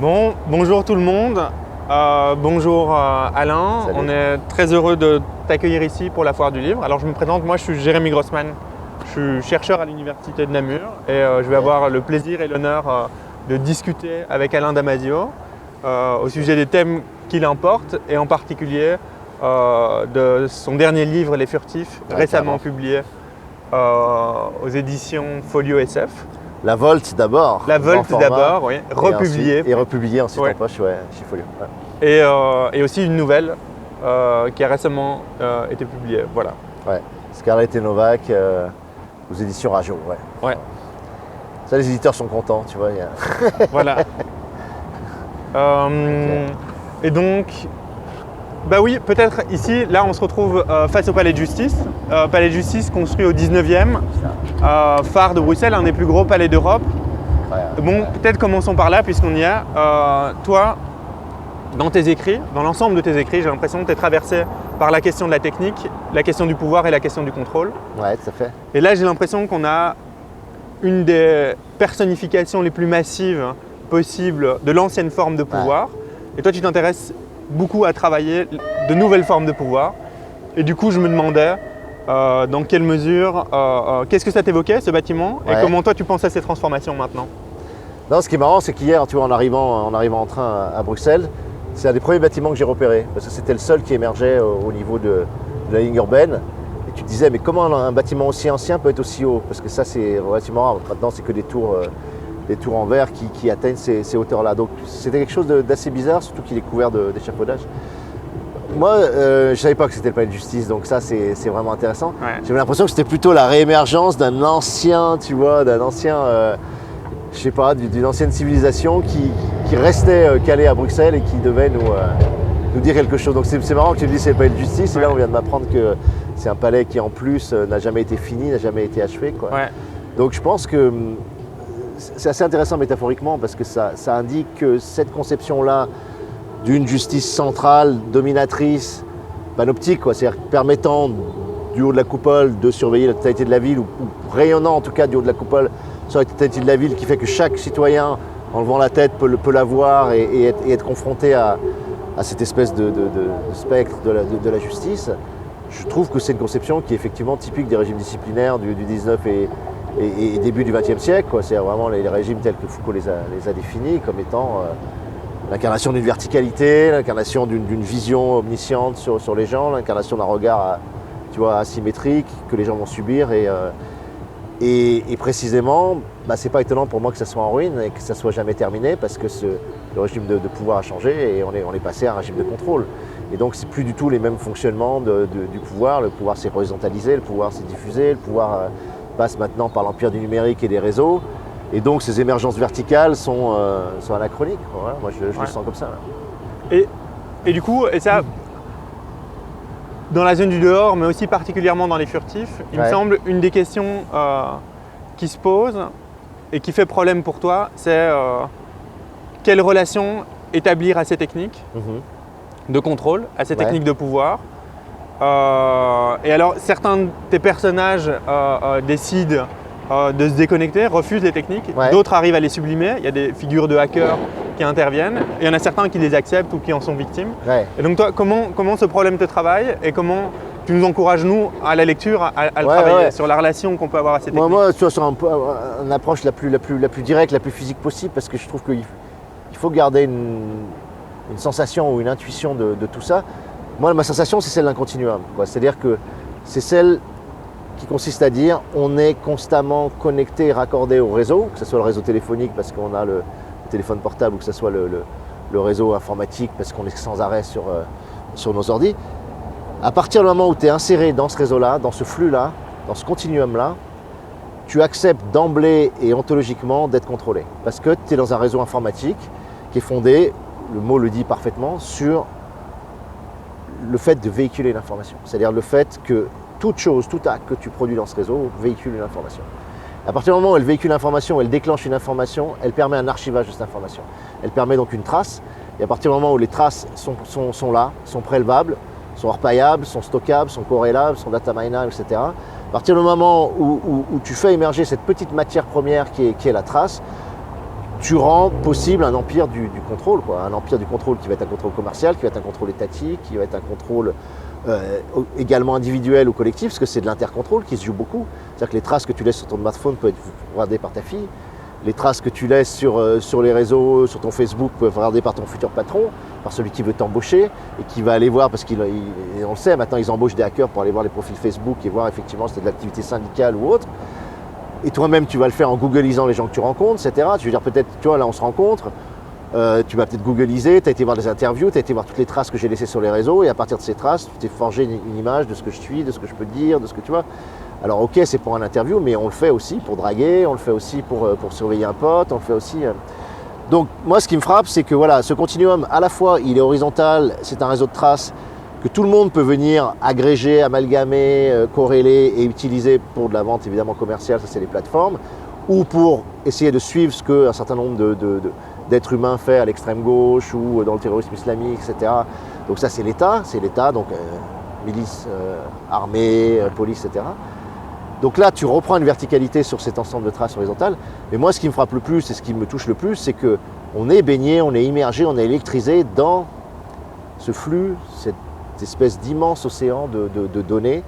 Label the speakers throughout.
Speaker 1: Bon, bonjour tout le monde. Bonjour Alain.
Speaker 2: Salut.
Speaker 1: On est très heureux de t'accueillir ici pour la Foire du Livre. Alors je me présente, moi je suis Jérémy Grossman. Je suis chercheur à l'Université de Namur et je vais avoir le plaisir et l'honneur de discuter avec Alain Damasio au sujet des thèmes qui l'importent et en particulier de son dernier livre, Les Furtifs, récemment publié aux éditions Folio SF.
Speaker 2: La Volte d'abord.
Speaker 1: La Volte d'abord, oui, republiée.
Speaker 2: Et republiée ensuite
Speaker 1: Ouais.
Speaker 2: en poche chez Folio. Ouais.
Speaker 1: Et aussi une nouvelle qui a récemment été publiée. Voilà.
Speaker 2: Ouais. Scarlett et Novak aux éditions Rajo. Ouais.
Speaker 1: Ouais.
Speaker 2: Ça, les éditeurs sont contents, tu vois.
Speaker 1: Voilà. Et donc, bah oui, peut-être ici, là, on se retrouve face au Palais de Justice. Palais de Justice construit au 19e, phare de Bruxelles, un des plus gros palais d'Europe. Bon, peut-être commençons par là, puisqu'on y est. Toi, dans tes écrits, dans l'ensemble de tes écrits, j'ai l'impression que tu es traversé par la question de la technique, la question du pouvoir et la question du contrôle.
Speaker 2: Ouais, tout à fait.
Speaker 1: Et là, j'ai l'impression qu'on a une des personnifications les plus massives possibles de l'ancienne forme de pouvoir. Et toi, tu t'intéresses beaucoup à travailler de nouvelles formes de pouvoir. Et du coup, je me demandais dans quelle mesure, qu'est-ce que ça t'évoquait, ce bâtiment, et comment toi, tu penses à ces transformations maintenant?
Speaker 2: Non, ce qui est marrant, c'est qu'hier, tu vois, en arrivant en train à Bruxelles, c'est un des premiers bâtiments que j'ai repéré, parce que c'était le seul qui émergeait au niveau de la ligne urbaine. Et tu te disais, mais comment un bâtiment aussi ancien peut être aussi haut? Parce que ça, c'est relativement rare. Maintenant, c'est que des tours en verre qui atteignent ces hauteurs-là. Donc, c'était quelque chose d'assez bizarre, surtout qu'il est couvert d'échafaudage. Moi, je ne savais pas que c'était le palais de justice, donc ça, c'est vraiment intéressant.
Speaker 1: Ouais.
Speaker 2: J'avais l'impression que c'était plutôt la réémergence d'un ancien, tu vois, d'une ancienne civilisation qui restait calée à Bruxelles et qui devait nous dire quelque chose. Donc c'est marrant que tu me dises que c'est le palais de justice, et là on vient de m'apprendre que c'est un palais qui en plus n'a jamais été fini, n'a jamais été achevé, quoi.
Speaker 1: Ouais.
Speaker 2: Donc je pense que c'est assez intéressant métaphoriquement parce que ça indique que cette conception-là d'une justice centrale, dominatrice, panoptique, quoi, c'est-à-dire permettant du haut de la coupole de surveiller la totalité de la ville, ou rayonnant en tout cas du haut de la coupole sur la totalité de la ville, qui fait que chaque citoyen, en levant la tête, peut la voir et être confronté à cette espèce de spectre de la justice. Je trouve que c'est une conception qui est effectivement typique des régimes disciplinaires du 19 et début du XXe siècle, quoi. C'est vraiment les régimes tels que Foucault les a définis comme étant l'incarnation d'une verticalité, l'incarnation d'une vision omnisciente sur les gens, l'incarnation d'un regard asymétrique que les gens vont subir. Et précisément, c'est pas étonnant pour moi que ça soit en ruine et que ça soit jamais terminé, parce que le régime de pouvoir a changé et on est passé à un régime de contrôle. Et donc c'est plus du tout les mêmes fonctionnements du pouvoir. Le pouvoir s'est horizontalisé, le pouvoir s'est diffusé, le pouvoir passe maintenant par l'empire du numérique et des réseaux. Et donc ces émergences verticales sont anachroniques. Voilà, moi je le sens comme ça. Là.
Speaker 1: Et du coup, et ça, dans la zone du dehors, mais aussi particulièrement dans les furtifs, il me semble une des questions qui se pose et qui fait problème pour toi, c'est quelle relation établir à ces techniques de contrôle, à ces techniques de pouvoir. Et alors, certains de tes personnages décident de se déconnecter, refusent les techniques, d'autres arrivent à les sublimer. Il y a des figures de hackers qui interviennent, et il y en a certains qui les acceptent ou qui en sont victimes. Et donc toi, comment ce problème te travaille et comment tu nous encourages, nous, à la lecture, à le travailler, sur la relation qu'on peut avoir à ces techniques?
Speaker 2: Moi, tu vois, sur une approche la plus directe, la plus physique possible, parce que je trouve qu'il faut garder une sensation ou une intuition de tout ça. Moi, ma sensation, c'est celle d'un continuum, quoi. C'est-à-dire que c'est celle qui consiste à dire on est constamment connecté et raccordé au réseau, que ce soit le réseau téléphonique parce qu'on a le téléphone portable, ou que ce soit le réseau informatique parce qu'on est sans arrêt sur nos ordis. À partir du moment où tu es inséré dans ce réseau-là, dans ce flux-là, dans ce continuum-là, tu acceptes d'emblée et ontologiquement d'être contrôlé. Parce que tu es dans un réseau informatique qui est fondé, le mot le dit parfaitement, sur le fait de véhiculer l'information. C'est-à-dire le fait que toute chose, tout acte que tu produis dans ce réseau véhicule une information. À partir du moment où elle véhicule l'information, elle déclenche une information, elle permet un archivage de cette information. Elle permet donc une trace, et à partir du moment où les traces sont là, sont prélevables, sont repaillables, sont stockables, sont corrélables, sont data minables, etc. À partir du moment où tu fais émerger cette petite matière première qui est la trace, tu rends possible un empire du contrôle, quoi. Un empire du contrôle qui va être un contrôle commercial, qui va être un contrôle étatique, qui va être un contrôle également individuel ou collectif, parce que c'est de l'intercontrôle qui se joue beaucoup. C'est-à-dire que les traces que tu laisses sur ton smartphone peuvent être regardées par ta fille, les traces que tu laisses sur les réseaux, sur ton Facebook, peuvent être regardées par ton futur patron, par celui qui veut t'embaucher et qui va aller voir, parce qu'on le sait, maintenant ils embauchent des hackers pour aller voir les profils Facebook et voir effectivement si c'est de l'activité syndicale ou autre. Et toi-même, tu vas le faire en googlisant les gens que tu rencontres, etc. Tu veux dire peut-être, tu vois, là on se rencontre, tu vas peut-être googliser, tu as été voir des interviews, tu as été voir toutes les traces que j'ai laissées sur les réseaux, et à partir de ces traces, tu t'es forgé une image de ce que je suis, de ce que je peux dire, de ce que tu vois. Alors ok, c'est pour un interview, mais on le fait aussi pour draguer, on le fait aussi pour surveiller un pote, on le fait aussi... Donc moi, ce qui me frappe, c'est que voilà, ce continuum, à la fois, il est horizontal, c'est un réseau de traces que tout le monde peut venir agréger, amalgamer, corréler et utiliser pour de la vente évidemment commerciale, ça c'est les plateformes, ou pour essayer de suivre ce qu'un certain nombre d'êtres humains fait à l'extrême gauche ou dans le terrorisme islamique, etc. Donc ça c'est l'État, donc milice, armée, police, etc. Donc là, tu reprends une verticalité sur cet ensemble de traces horizontales. Mais moi, ce qui me frappe le plus et ce qui me touche le plus, c'est qu'on est baigné, on est immergé, on est électrisé dans ce flux, cette espèce d'immense océan de données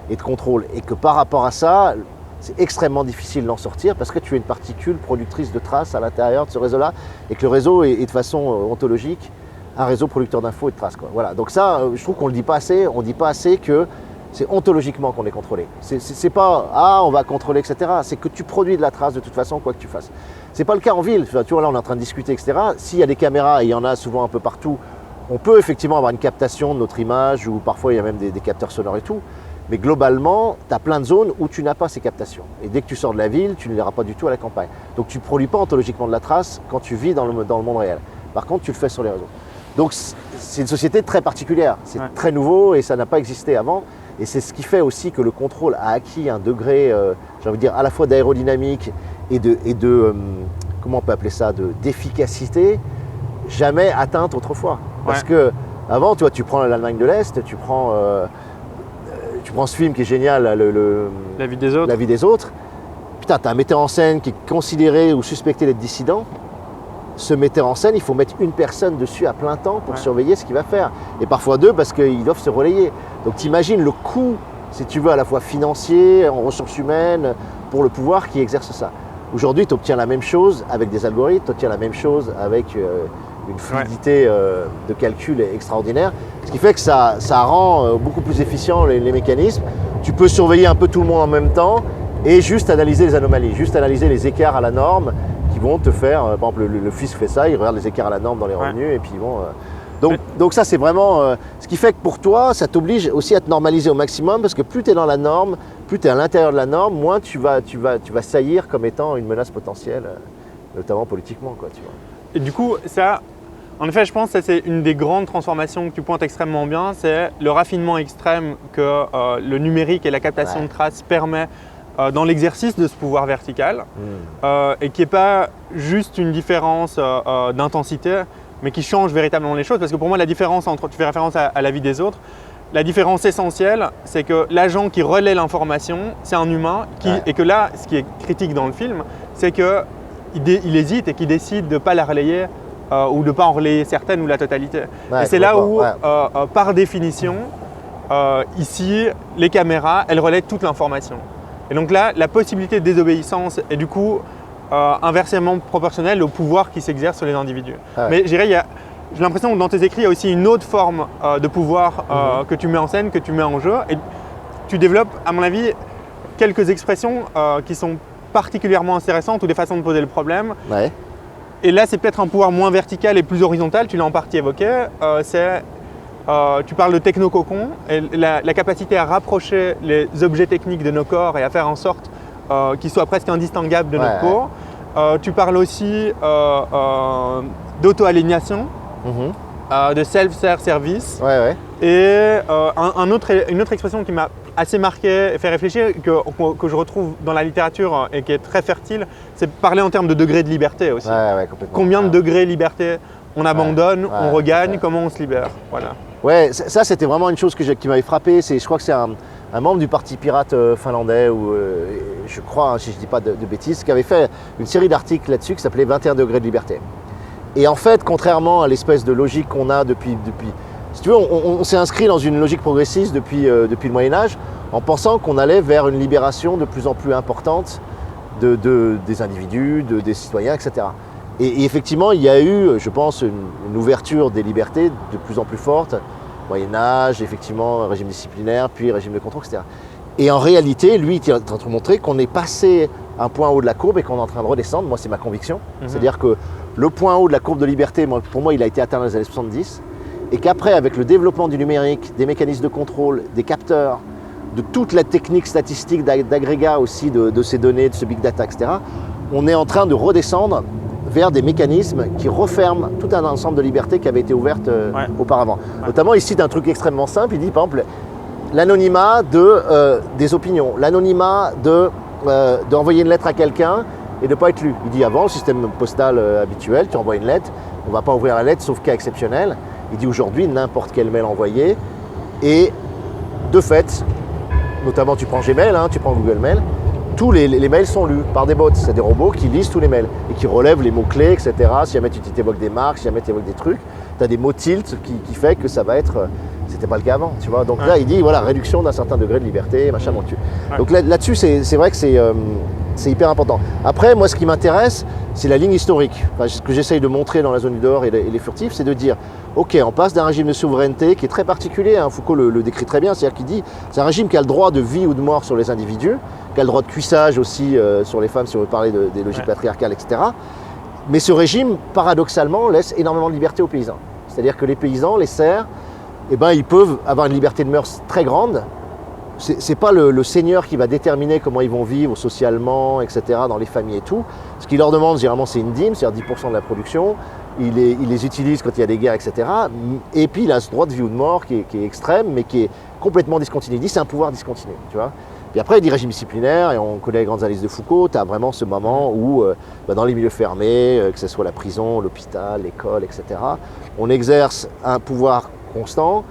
Speaker 2: et de contrôle. Et que par rapport à ça, c'est extrêmement difficile d'en sortir parce que tu es une particule productrice de traces à l'intérieur de ce réseau-là et que le réseau est de façon ontologique un réseau producteur d'infos et de traces, quoi. Voilà. Donc ça, je trouve qu'on ne le dit pas assez. On ne dit pas assez que c'est ontologiquement qu'on est contrôlé. C'est pas « ah, on va contrôler, etc. » C'est que tu produis de la trace de toute façon, quoi que tu fasses. C'est pas le cas en ville. Tu vois, là, on est en train de discuter, etc. S'il y a des caméras, et il y en a souvent un peu partout, on peut effectivement avoir une captation de notre image, ou parfois il y a même des capteurs sonores et tout. Mais globalement, tu as plein de zones où tu n'as pas ces captations. Et dès que tu sors de la ville, tu ne les verras pas du tout à la campagne. Donc tu ne produis pas ontologiquement de la trace quand tu vis dans le monde réel. Par contre, tu le fais sur les réseaux. Donc c'est une société très particulière. C'est très nouveau et ça n'a pas existé avant. Et c'est ce qui fait aussi que le contrôle a acquis un degré, j'ai envie de dire, à la fois d'aérodynamique et de comment on peut appeler ça, d'efficacité, jamais atteinte autrefois. Parce que avant, tu prends l'Allemagne de l'Est, tu prends ce film qui est génial,
Speaker 1: La vie des autres.
Speaker 2: La vie des autres. Putain, t'as un metteur en scène qui est considéré ou suspecté d'être dissident. Ce metteur en scène, il faut mettre une personne dessus à plein temps pour surveiller ce qu'il va faire. Et parfois deux parce qu'ils doivent se relayer. Donc t'imagines le coût, si tu veux, à la fois financier, en ressources humaines, pour le pouvoir qui exerce ça. Aujourd'hui, tu obtiens la même chose avec des algorithmes, tu obtiens la même chose avec une fluidité de calcul extraordinaire. Ce qui fait que ça rend beaucoup plus efficient les mécanismes. Tu peux surveiller un peu tout le monde en même temps et juste analyser les anomalies, juste analyser les écarts à la norme qui vont te faire, par exemple le fisc fait ça, il regarde les écarts à la norme dans les revenus et puis bon. Donc ça c'est vraiment ce qui fait que pour toi ça t'oblige aussi à te normaliser au maximum parce que plus tu es dans la norme, plus tu es à l'intérieur de la norme, moins tu vas saillir comme étant une menace potentielle, notamment politiquement, quoi, tu vois.
Speaker 1: Et du coup ça, en effet je pense que c'est une des grandes transformations que tu pointes extrêmement bien, c'est le raffinement extrême que le numérique et la captation de traces permet dans l'exercice de ce pouvoir vertical et qui n'est pas juste une différence d'intensité, mais qui change véritablement les choses. Parce que pour moi, la différence entre, tu fais référence à la vie des autres, la différence essentielle, c'est que l'agent qui relaie l'information, c'est un humain et que là, ce qui est critique dans le film, c'est qu'il hésite et qu'il décide de ne pas la relayer ou de ne pas en relayer certaines ou la totalité. Et c'est là où, par définition, ici, les caméras, elles relaient toute l'information. Et donc là, la possibilité de désobéissance est du coup inversement proportionnelle au pouvoir qui s'exerce sur les individus. Mais je dirais, j'ai l'impression que dans tes écrits, il y a aussi une autre forme de pouvoir que tu mets en scène, que tu mets en jeu. Et tu développes, à mon avis, quelques expressions qui sont particulièrement intéressantes ou des façons de poser le problème. Et là, c'est peut-être un pouvoir moins vertical et plus horizontal, tu l'as en partie évoqué. Tu parles de technococon et la capacité à rapprocher les objets techniques de nos corps et à faire en sorte qu'ils soient presque indistinguables de notre peau. Tu parles aussi d'auto-aliénation, de self-service. Et une autre expression qui m'a assez marqué et fait réfléchir, que je retrouve dans la littérature et qui est très fertile, c'est parler en termes de degré de liberté aussi. Combien de degrés de liberté on abandonne, on regagne, comment on se libère. Voilà.
Speaker 2: Ouais, ça c'était vraiment une chose qui m'avait frappé. Je crois que c'est un un membre du parti pirate finlandais, ou je crois, hein, si je ne dis pas de bêtises, qui avait fait une série d'articles là-dessus qui s'appelait 21 degrés de liberté. Et en fait, contrairement à l'espèce de logique qu'on a depuis si tu veux, on s'est inscrit dans une logique progressiste depuis le Moyen-Âge, en pensant qu'on allait vers une libération de plus en plus importante des individus, des citoyens, etc. Et effectivement, il y a eu, je pense, une ouverture des libertés de plus en plus forte. Moyen-Âge, effectivement, régime disciplinaire, puis régime de contrôle, etc. Et en réalité, lui, il est en train de montrer qu'on est passé un point haut de la courbe et qu'on est en train de redescendre. Moi, c'est ma conviction. C'est-à-dire que le point haut de la courbe de liberté, pour moi, il a été atteint dans les années 70. Et qu'après, avec le développement du numérique, des mécanismes de contrôle, des capteurs, de toute la technique statistique d'agrégat aussi de ces données, de ce big data, etc., on est en train de redescendre vers des mécanismes qui referment tout un ensemble de libertés qui avaient été ouvertes auparavant. Notamment, il cite un truc extrêmement simple, il dit par exemple l'anonymat des opinions, l'anonymat d'envoyer une lettre à quelqu'un et de ne pas être lu. Il dit avant, le système postal habituel, tu envoies une lettre, on ne va pas ouvrir la lettre sauf cas exceptionnel. Il dit aujourd'hui, n'importe quel mail envoyé, et de fait, notamment tu prends Gmail, tu prends Google Mail, tous les mails sont lus par des bots, c'est des robots qui lisent tous les mails et qui relèvent les mots-clés, etc. Si jamais tu t'évoques des marques, si jamais tu évoques des trucs, tu as des mots tilt qui fait que ça va être... C'était pas le cas avant, tu vois. Donc là, il dit, voilà, réduction d'un certain degré de liberté, machin, mon tu. Donc là-dessus, c'est vrai que c'est hyper important. Après, moi, ce qui m'intéresse, c'est la ligne historique. Enfin, ce que j'essaye de montrer dans la zone du dehors et les furtifs, c'est de dire, ok, on passe d'un régime de souveraineté qui est très particulier, Foucault le décrit très bien, c'est-à-dire qu'il dit, c'est un régime qui a le droit de vie ou de mort sur les individus, qui a le droit de cuissage aussi sur les femmes, si on veut parler des logiques patriarcales, etc. Mais ce régime, paradoxalement, laisse énormément de liberté aux paysans. C'est-à-dire que les paysans, les serfs, ils peuvent avoir une liberté de mœurs très grande. C'est pas le seigneur qui va déterminer comment ils vont vivre socialement, etc., dans les familles et tout. Ce qu'il leur demande, généralement, c'est une dîme, c'est-à-dire 10% de la production. Il les utilise quand il y a des guerres, etc. Et puis, il a ce droit de vie ou de mort qui est extrême, mais qui est complètement discontinu. Il dit c'est un pouvoir discontinu, tu vois. Puis après, il dit régime disciplinaire, et on connaît les grandes analyses de Foucault. Tu as vraiment ce moment où, dans les milieux fermés, que ce soit la prison, l'hôpital, l'école, etc., on exerce un pouvoir constant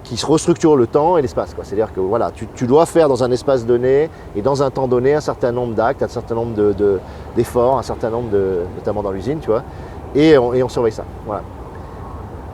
Speaker 2: qui se restructure le temps et l'espace. C'est-à-dire que voilà, tu dois faire dans un espace donné et dans un temps donné un certain nombre d'actes, un certain nombre d'efforts, un certain nombre notamment dans l'usine, tu vois, et on surveille ça. Voilà.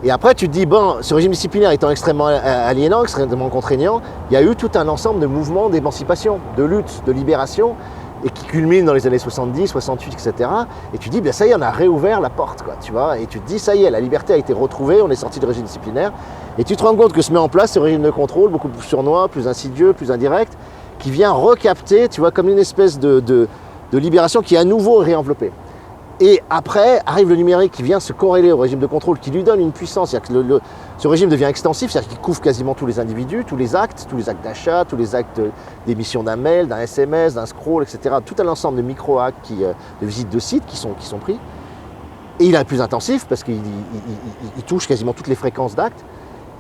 Speaker 2: Et après, tu te dis, bon, ce régime disciplinaire étant extrêmement aliénant, extrêmement contraignant, il y a eu tout un ensemble de mouvements d'émancipation, de lutte, de libération, et qui culmine dans les années 70, 68, etc. Et tu dis, bien ça y est, on a réouvert la porte, quoi, tu vois. Et tu te dis, ça y est, la liberté a été retrouvée, on est sorti du régime disciplinaire. Et tu te rends compte que se met en place ce régime de contrôle, beaucoup plus sournois, plus insidieux, plus indirect, qui vient recapter, tu vois, comme une espèce de libération qui est à nouveau réenveloppée. Et après, arrive le numérique qui vient se corréler au régime de contrôle, qui lui donne une puissance. C'est-à-dire que ce régime devient extensif, c'est-à-dire qu'il couvre quasiment tous les individus, tous les actes d'achat, tous les actes d'émission d'un mail, d'un SMS, d'un scroll, etc. Tout un ensemble de micro-actes, de visites de sites qui sont pris. Et il est plus intensif parce qu'il touche quasiment toutes les fréquences d'actes.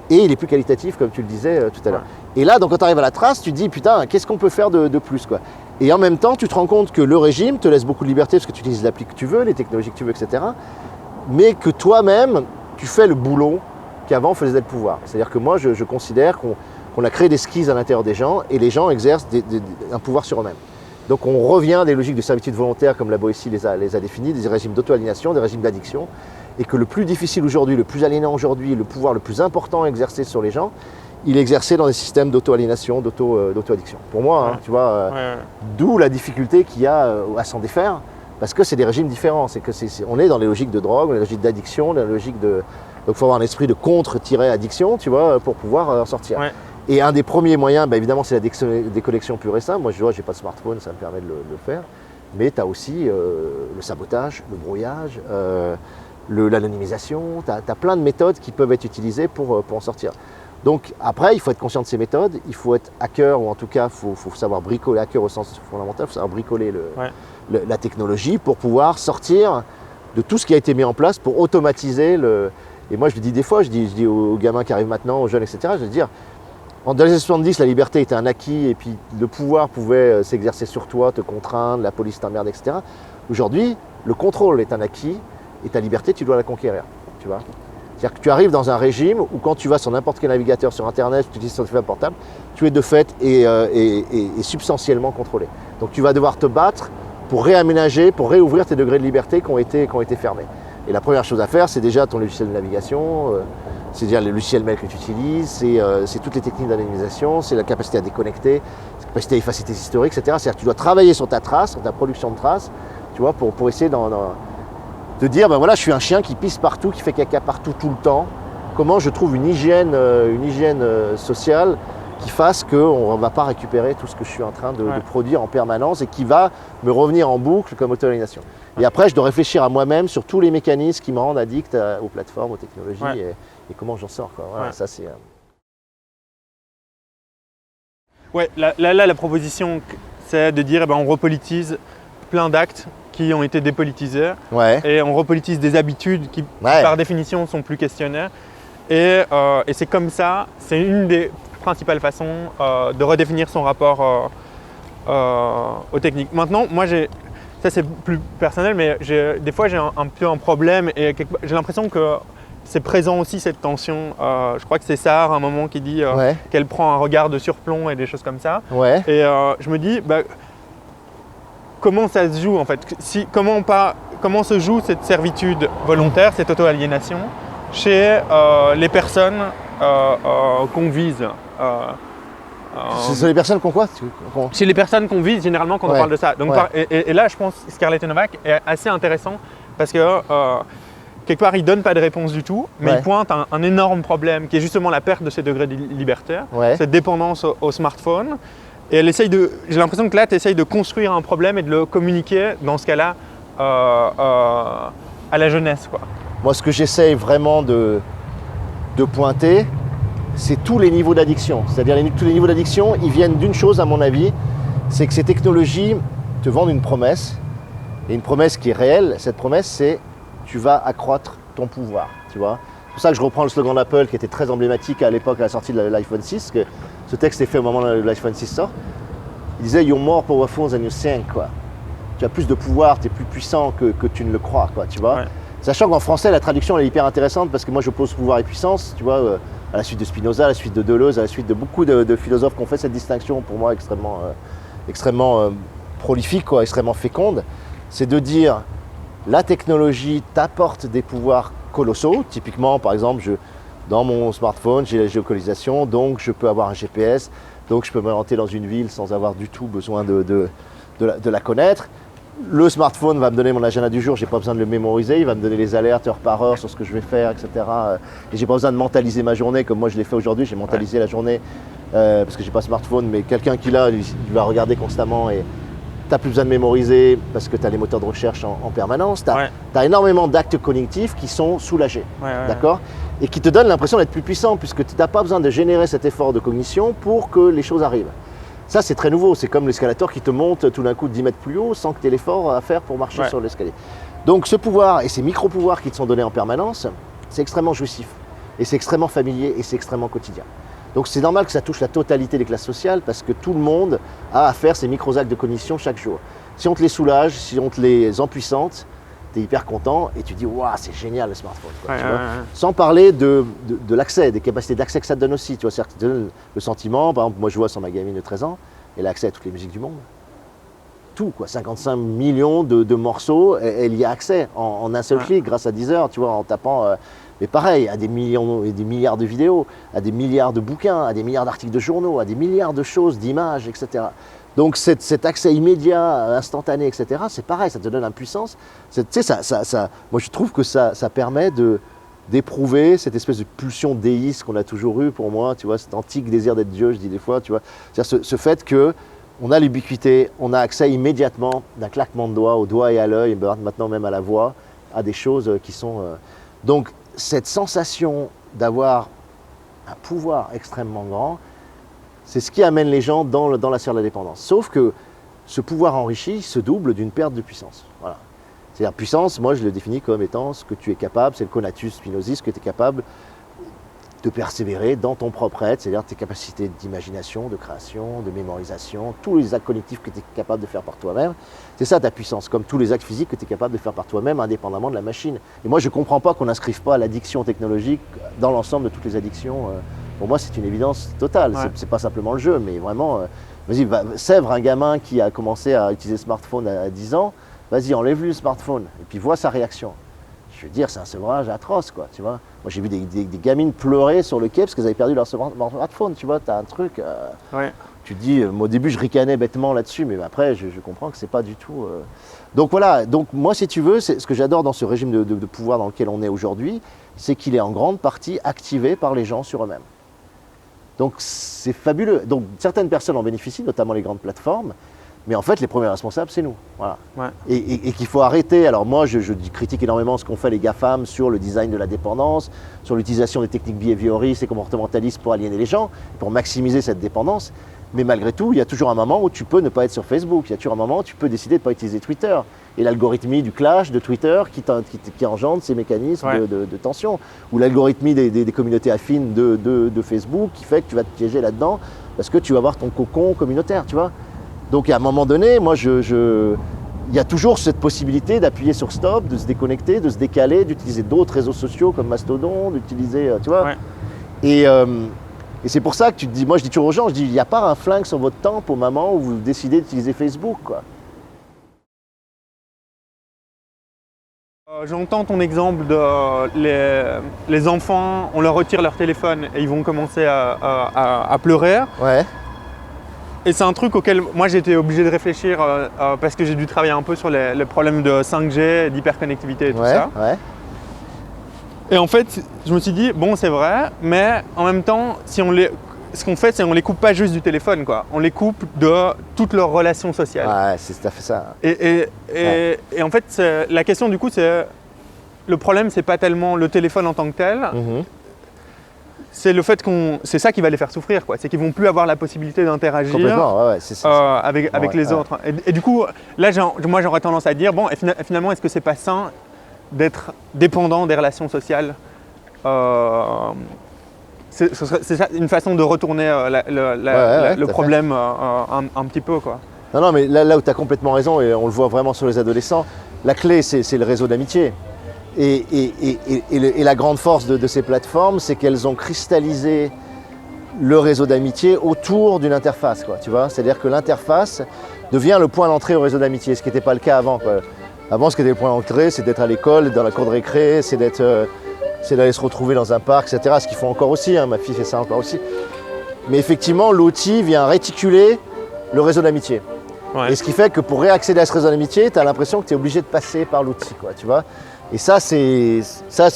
Speaker 2: Et il est plus qualitatif, comme tu le disais tout à l'heure. Et là, donc, quand tu arrives à la trace, tu te dis, putain, qu'est-ce qu'on peut faire de plus, quoi. Et en même temps, tu te rends compte que le régime te laisse beaucoup de liberté parce que tu utilises l'appli que tu veux, les technologies que tu veux, etc. Mais que toi-même, tu fais le boulot qu'avant faisait le pouvoir. C'est-à-dire que moi, je considère qu'on a créé des skis à l'intérieur des gens et les gens exercent un pouvoir sur eux-mêmes. Donc on revient à des logiques de servitude volontaire comme la Boétie les a définies, des régimes d'auto-aliénation, des régimes d'addiction. Et que le plus difficile aujourd'hui, le plus aliénant aujourd'hui, le pouvoir le plus important à exercer sur les gens, il est exercé dans des systèmes d'auto-aliénation, d'auto-addiction. Pour moi, tu vois, d'où la difficulté qu'il y a à s'en défaire, parce que c'est des régimes différents. On est dans les logiques de drogue, les logiques d'addiction, les logiques de... Donc il faut avoir un esprit de contre-addiction, tu vois, pour pouvoir en sortir. Ouais. Et un des premiers moyens, évidemment, c'est la déconnexion pure et simple. Moi, je vois, j'ai pas de smartphone, ça me permet de le faire. Mais tu as aussi le sabotage, le brouillage, l'anonymisation. Tu as plein de méthodes qui peuvent être utilisées pour en sortir. Donc après, il faut être conscient de ces méthodes, il faut être hacker, ou en tout cas, il faut savoir bricoler, hacker au sens fondamental, il faut savoir bricoler la technologie pour pouvoir sortir de tout ce qui a été mis en place pour automatiser Et moi, je le dis des fois, je dis aux gamins qui arrivent maintenant, aux jeunes, etc., je veux dire, dans les années 70, la liberté était un acquis et puis le pouvoir pouvait s'exercer sur toi, te contraindre, la police t'emmerde, etc. Aujourd'hui, le contrôle est un acquis et ta liberté, tu dois la conquérir, tu vois. C'est-à-dire que tu arrives dans un régime où quand tu vas sur n'importe quel navigateur sur Internet, tu utilises ton téléphone portable, tu es de fait et substantiellement contrôlé. Donc tu vas devoir te battre pour réaménager, pour réouvrir tes degrés de liberté qui ont été fermés. Et la première chose à faire, c'est déjà ton logiciel de navigation, c'est déjà le logiciel mail que tu utilises, c'est toutes les techniques d'anonymisation, c'est la capacité à déconnecter, la capacité à effacer tes historiques, etc. C'est-à-dire que tu dois travailler sur ta trace, sur ta production de traces, tu vois, pour essayer de dire, ben voilà, je suis un chien qui pisse partout, qui fait caca partout tout le temps. Comment je trouve une hygiène sociale qui fasse qu'on ne va pas récupérer tout ce que je suis en train de produire en permanence et qui va me revenir en boucle comme auto-aliénation. Et après, je dois réfléchir à moi-même sur tous les mécanismes qui me rendent addict aux plateformes, aux technologies et comment j'en sors, quoi. Voilà, ça, c'est...
Speaker 1: Ouais, là, la proposition, c'est de dire on repolitise plein d'actes qui ont été dépolitisés et on repolitise des habitudes qui, par définition, sont plus questionnaires. Et c'est comme ça, c'est une des principales façons de redéfinir son rapport aux techniques. Maintenant, moi, ça c'est plus personnel, mais des fois j'ai un peu un problème et j'ai l'impression que c'est présent aussi cette tension. Je crois que c'est Sarr à un moment qui dit qu'elle prend un regard de surplomb et des choses comme ça. Et je me dis, comment ça se joue en fait? Comment se joue cette servitude volontaire, cette auto-aliénation chez les personnes qu'on vise?
Speaker 2: C'est les personnes qu'on quoi?
Speaker 1: Chez les personnes qu'on vise généralement quand on parle de ça. Donc, et là, je pense que Scarlett et Novak est assez intéressant parce que quelque part, il ne donne pas de réponse du tout, mais il pointe un énorme problème qui est justement la perte de ces degrés de liberté, cette dépendance au smartphone. Et j'ai l'impression que là, tu essayes de construire un problème et de le communiquer, dans ce cas-là, à la jeunesse, quoi.
Speaker 2: Moi, ce que j'essaye vraiment de pointer, c'est tous les niveaux d'addiction. C'est-à-dire tous les niveaux d'addiction, ils viennent d'une chose, à mon avis, c'est que ces technologies te vendent une promesse, et une promesse qui est réelle. Cette promesse, c'est tu vas accroître ton pouvoir, tu vois. C'est pour ça que je reprends le slogan d'Apple qui était très emblématique à l'époque à la sortie de l'iPhone 6, que ce texte est fait au moment où l'iPhone 6 sort. Il disait « You're more powerful than you think », quoi. Tu as plus de pouvoir, tu es plus puissant que tu ne le crois, quoi, tu vois. Sachant qu'en français, la traduction elle est hyper intéressante parce que moi j'oppose pouvoir et puissance, tu vois, à la suite de Spinoza, à la suite de Deleuze, à la suite de beaucoup de philosophes qui ont fait cette distinction pour moi extrêmement prolifique, quoi, extrêmement féconde. C'est de dire la technologie t'apporte des pouvoirs colossaux. Typiquement, par exemple, dans mon smartphone, j'ai la géolocalisation, donc je peux avoir un GPS, donc je peux m'orienter dans une ville sans avoir du tout besoin de la connaître. Le smartphone va me donner mon agenda du jour, je n'ai pas besoin de le mémoriser, il va me donner les alertes heure par heure sur ce que je vais faire, etc. Et j'ai pas besoin de mentaliser ma journée comme moi je l'ai fait aujourd'hui, j'ai mentalisé la journée parce que j'ai pas de smartphone, mais quelqu'un qui l'a, il va regarder constamment et tu n'as plus besoin de mémoriser parce que tu as les moteurs de recherche en permanence. Tu as énormément d'actes cognitifs qui sont soulagés, d'accord, et qui te donnent l'impression d'être plus puissant puisque tu n'as pas besoin de générer cet effort de cognition pour que les choses arrivent. Ça, c'est très nouveau. C'est comme l'escalator qui te monte tout d'un coup 10 mètres plus haut sans que tu aies l'effort à faire pour marcher sur l'escalier. Donc ce pouvoir et ces micro-pouvoirs qui te sont donnés en permanence, c'est extrêmement jouissif. Et c'est extrêmement familier et c'est extrêmement quotidien. Donc c'est normal que ça touche la totalité des classes sociales parce que tout le monde a à faire ces micro-actes de cognition chaque jour. Si on te les soulage, si on te les empuissante, tu es hyper content et tu dis « Waouh, c'est génial le smartphone ». Sans parler de l'accès, des capacités d'accès que ça te donne aussi. Tu vois, c'est-à-dire que ça te donne le sentiment, par exemple, moi je vois sur ma gamine de 13 ans, elle a accès à toutes les musiques du monde. Tout, quoi, 55 millions de morceaux, elle y a accès en un seul clic grâce à Deezer, tu vois, en tapant… mais pareil, à des millions et des milliards de vidéos, à des milliards de bouquins, à des milliards d'articles de journaux, à des milliards de choses, d'images, etc. Donc cet accès immédiat, instantané, etc., c'est pareil, ça te donne une puissance. Tu sais, moi je trouve que ça permet d'éprouver cette espèce de pulsion déiste qu'on a toujours eue pour moi, tu vois, cet antique désir d'être Dieu, je dis des fois, tu vois. C'est-à-dire ce fait qu'on a l'ubiquité, on a accès immédiatement, d'un claquement de doigts, au doigt et à l'œil, maintenant même à la voix, à des choses qui sont… Donc cette sensation d'avoir un pouvoir extrêmement grand, c'est ce qui amène les gens dans la sphère de la dépendance. Sauf que ce pouvoir enrichi se double d'une perte de puissance. Voilà. C'est-à-dire puissance, moi je le définis comme étant ce que tu es capable, c'est le conatus spinozi, ce que tu es capable de persévérer dans ton propre être, c'est-à-dire tes capacités d'imagination, de création, de mémorisation, tous les actes cognitifs que tu es capable de faire par toi-même. C'est ça ta puissance, comme tous les actes physiques que tu es capable de faire par toi-même, indépendamment de la machine. Et moi, je ne comprends pas qu'on n'inscrive pas l'addiction technologique dans l'ensemble de toutes les addictions. Pour moi, c'est une évidence totale. Ouais. C'est pas simplement le jeu, mais vraiment, vas-y, Sèvres, un gamin qui a commencé à utiliser le smartphone à 10 ans, vas-y, enlève-lui le smartphone et puis vois sa réaction. Je veux dire, c'est un sevrage atroce, quoi, tu vois. Moi, j'ai vu des gamines pleurer sur le quai parce qu'elles avaient perdu leur smartphone, tu vois. Tu as un truc,
Speaker 1: ouais.
Speaker 2: Tu te dis, au début, je ricanais bêtement là-dessus, mais après, je comprends que c'est pas du tout... Donc voilà, donc moi, si tu veux, ce que j'adore dans ce régime de pouvoir dans lequel on est aujourd'hui, c'est qu'il est en grande partie activé par les gens sur eux-mêmes. Donc c'est fabuleux. Donc certaines personnes en bénéficient, notamment les grandes plateformes, mais en fait les premiers responsables c'est nous. Voilà. Ouais. Et qu'il faut arrêter. Alors moi je critique énormément ce qu'ont fait les GAFAM sur le design de la dépendance, sur l'utilisation des techniques behavioristes et comportementalistes pour aliéner les gens, pour maximiser cette dépendance. Mais malgré tout, il y a toujours un moment où tu peux ne pas être sur Facebook, il y a toujours un moment où tu peux décider de ne pas utiliser Twitter. Et l'algorithmie du clash de Twitter qui engendre ces mécanismes ouais. de tension. Ou l'algorithmie des communautés affines de Facebook qui fait que tu vas te piéger là-dedans parce que tu vas avoir ton cocon communautaire, tu vois. Donc à un moment donné, moi, il y a toujours cette possibilité d'appuyer sur stop, de se déconnecter, de se décaler, d'utiliser d'autres réseaux sociaux comme Mastodon, d'utiliser, tu vois. Ouais. Et c'est pour ça que tu te dis, moi je dis toujours aux gens, je dis, il n'y a pas un flingue sur votre tempe au moment où vous décidez d'utiliser Facebook, quoi.
Speaker 1: J'entends ton exemple de les enfants, on leur retire leur téléphone et ils vont commencer à pleurer. Ouais. Et c'est un truc auquel moi j'ai été obligé de réfléchir parce que j'ai dû travailler un peu sur les problèmes de 5G, d'hyperconnectivité et tout ça. Ouais. Et en fait, je me suis dit, bon c'est vrai, mais en même temps, ce qu'on fait, c'est qu'on les coupe pas juste du téléphone, quoi. On les coupe de toutes leurs relations sociales.
Speaker 2: Ouais, c'est tout à fait ça.
Speaker 1: Et en fait, la question du coup, c'est le problème, c'est pas tellement le téléphone en tant que tel, c'est le fait c'est ça qui va les faire souffrir, quoi. C'est qu'ils vont plus avoir la possibilité d'interagir avec les autres. Et du coup, là, moi, j'aurais tendance à dire, bon, finalement, est-ce que c'est pas sain d'être dépendant des relations sociales? C'est ça, une façon de retourner le problème un petit peu, quoi.
Speaker 2: Non, mais là où tu as complètement raison, et on le voit vraiment sur les adolescents, la clé, c'est le réseau d'amitié. Et la grande force de ces plateformes, c'est qu'elles ont cristallisé le réseau d'amitié autour d'une interface, quoi, tu vois. C'est-à-dire que l'interface devient le point d'entrée au réseau d'amitié, ce qui n'était pas le cas avant, quoi. Avant, ce qui était le point d'entrée, c'est d'être à l'école, dans la cour de récré, c'est d'aller se retrouver dans un parc, etc. Ce qu'ils font encore aussi, hein, ma fille fait ça encore aussi. Mais effectivement, l'outil vient réticuler le réseau d'amitié. Ouais. Et ce qui fait que pour réaccéder à ce réseau d'amitié, tu as l'impression que tu es obligé de passer par l'outil, quoi, tu vois. Et ça, c'est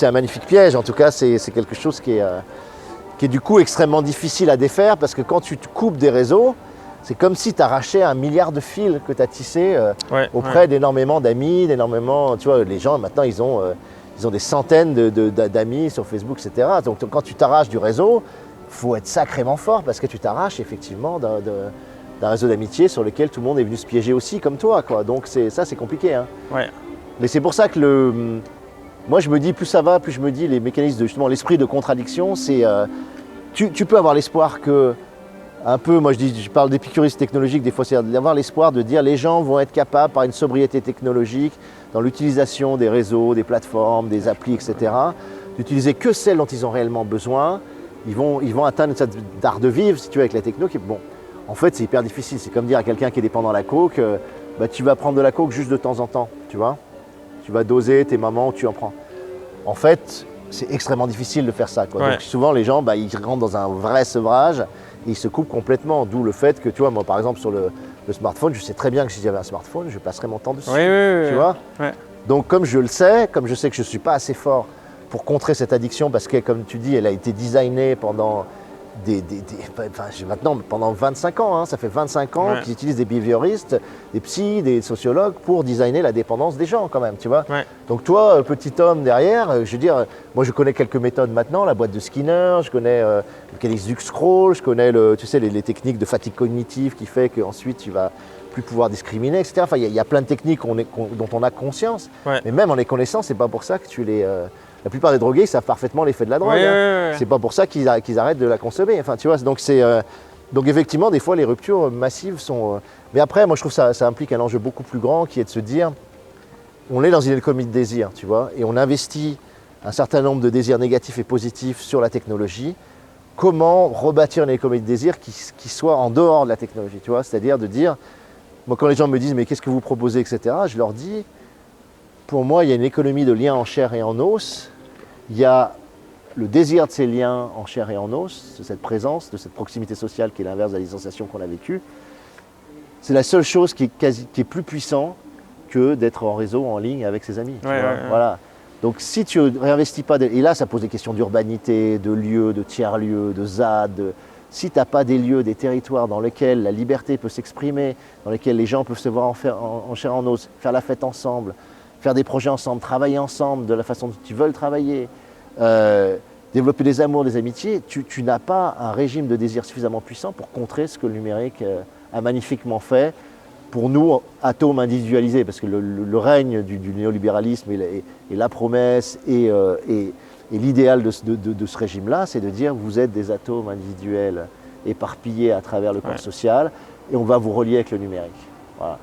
Speaker 2: un magnifique piège. En tout cas, c'est quelque chose qui est du coup extrêmement difficile à défaire parce que quand tu te coupes des réseaux, c'est comme si tu arrachais un milliard de fils que tu as tissés auprès d'énormément d'amis, d'énormément. Tu vois, les gens maintenant, ils ont des centaines d'amis sur Facebook, etc. Donc quand tu t'arraches du réseau, il faut être sacrément fort parce que tu t'arraches effectivement d'un réseau d'amitié sur lequel tout le monde est venu se piéger aussi, comme toi, quoi. Donc ça, c'est compliqué, hein. Ouais. Mais c'est pour ça que moi, je me dis, plus ça va, plus je me dis, les mécanismes de justement l'esprit de contradiction, c'est tu peux avoir l'espoir que un peu, moi je parle d'épicurisme technologique, des fois c'est d'avoir l'espoir de dire les gens vont être capables par une sobriété technologique dans l'utilisation des réseaux, des plateformes, des applis, etc., d'utiliser que celles dont ils ont réellement besoin. Ils vont atteindre une sorte d'art de vivre, si tu veux, avec la techno. Bon, en fait, c'est hyper difficile. C'est comme dire à quelqu'un qui est dépendant de la coke, tu vas prendre de la coke juste de temps en temps, tu vois. Tu vas doser tes moments où tu en prends. En fait, c'est extrêmement difficile de faire ça, quoi. Ouais. Donc souvent, les gens, ils rentrent dans un vrai sevrage. Et ils se coupent complètement, d'où le fait que, tu vois, moi par exemple sur le smartphone, je sais très bien que si j'avais un smartphone, je passerais mon temps dessus, tu vois. Ouais. Donc comme je le sais, comme je sais que je ne suis pas assez fort pour contrer cette addiction, parce que comme tu dis, elle a été designée pendant maintenant pendant 25 ans, hein, ça fait 25 ans qu'ils utilisent des behavioristes, des psys, des sociologues pour designer la dépendance des gens quand même, tu vois. Ouais. Donc toi, petit homme derrière, je veux dire, moi je connais quelques méthodes maintenant, la boîte de Skinner, je connais le mécanisme du scroll, je connais les techniques de fatigue cognitive qui fait qu'ensuite tu vas plus pouvoir discriminer, etc. Enfin, il y a plein de techniques dont on a conscience, mais même en les connaissant, c'est pas pour ça que tu les La plupart des drogués savent parfaitement l'effet de la drogue. C'est pas pour ça qu'ils arrêtent de la consommer. Enfin, tu vois, donc effectivement, des fois, les ruptures massives sont... mais après, moi, je trouve que ça implique un enjeu beaucoup plus grand qui est de se dire, on est dans une économie de désir, tu vois, et on investit un certain nombre de désirs négatifs et positifs sur la technologie. Comment rebâtir une économie de désir qui soit en dehors de la technologie, tu vois, c'est-à-dire de dire, moi, quand les gens me disent, mais qu'est-ce que vous proposez, etc., je leur dis, pour moi, il y a une économie de liens en chair et en os. Il y a le désir de ces liens en chair et en os, de cette présence, de cette proximité sociale qui est l'inverse de la distanciation qu'on a vécue. C'est la seule chose qui est plus puissant que d'être en réseau, en ligne avec ses amis. Voilà. Donc si tu ne réinvestis pas, et là ça pose des questions d'urbanité, de lieux, de tiers-lieux, de ZAD, si tu n'as pas des lieux, des territoires dans lesquels la liberté peut s'exprimer, dans lesquels les gens peuvent se voir en chair et en os, faire la fête ensemble, faire des projets ensemble, travailler ensemble de la façon dont ils veulent travailler, développer des amours, des amitiés, tu n'as pas un régime de désir suffisamment puissant pour contrer ce que le numérique a magnifiquement fait pour nous, atomes individualisés, parce que le règne du néolibéralisme et la promesse et l'idéal de ce régime-là, c'est de dire vous êtes des atomes individuels éparpillés à travers le corps social et on va vous relier avec le numérique. Voilà.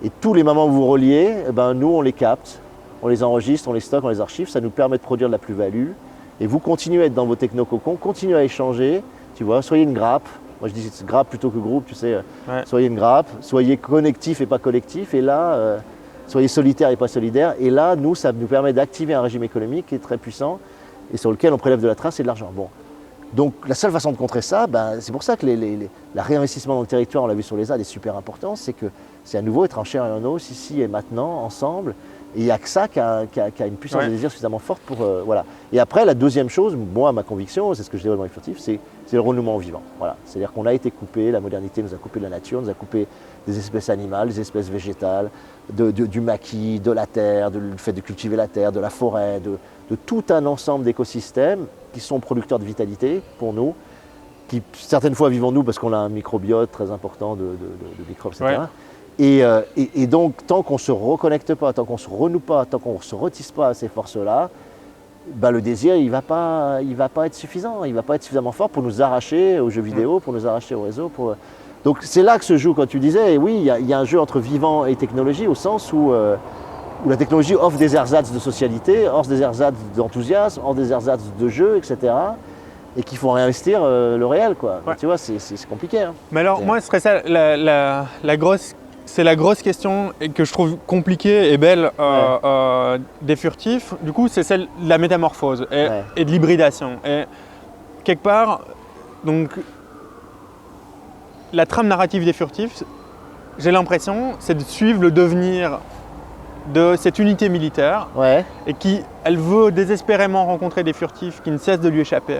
Speaker 2: Et tous les moments où vous reliez, nous on les capte, on les enregistre, on les stocke, on les archive, ça nous permet de produire de la plus-value. Et vous continuez à être dans vos technococons, continuez à échanger, tu vois, soyez une grappe. Moi je dis grappe plutôt que groupe, tu sais, soyez une grappe, soyez connectif et pas collectif, et là, soyez solitaire et pas solidaire. Et là, nous, ça nous permet d'activer un régime économique qui est très puissant et sur lequel on prélève de la trace et de l'argent. Bon. Donc la seule façon de contrer ça, c'est pour ça que le réinvestissement dans le territoire, on l'a vu sur les ZAD, est super important, c'est que c'est à nouveau être en chair et en os, ici et maintenant, ensemble. Et il n'y a que ça qui a une puissance de désir suffisamment forte pour... voilà. Et après, la deuxième chose, moi, ma conviction, c'est ce que je développe dans les furtifs, c'est le renouement au vivant. Voilà. C'est-à-dire qu'on a été coupé, la modernité nous a coupé de la nature, nous a coupé des espèces animales, des espèces végétales, du maquis, de la terre, du fait de cultiver la terre, de la forêt, de tout un ensemble d'écosystèmes qui sont producteurs de vitalité pour nous, qui certaines fois vivons-nous parce qu'on a un microbiote très important de microbes, etc. Et donc, tant qu'on ne se reconnecte pas, tant qu'on ne se renoue pas, tant qu'on ne se retisse pas à ces forces-là, le désir, il va pas être suffisant, il ne va pas être suffisamment fort pour nous arracher aux jeux vidéo, pour nous arracher au réseau. Donc c'est là que se joue, quand tu disais, et oui, il y a un jeu entre vivant et technologie, au sens où la technologie offre des ersatz de socialité, offre des ersatz d'enthousiasme, offre des ersatz de jeu, etc. Et qu'il faut réinvestir le réel, quoi. Ouais. Tu vois, c'est compliqué. Hein.
Speaker 1: Mais alors, moi, ce serait ça, c'est la grosse question que je trouve compliquée et belle des furtifs. Du coup, c'est celle de la métamorphose et de l'hybridation. Et quelque part, donc, la trame narrative des furtifs, j'ai l'impression, c'est de suivre le devenir de cette unité militaire et elle veut désespérément rencontrer des furtifs qui ne cessent de lui échapper.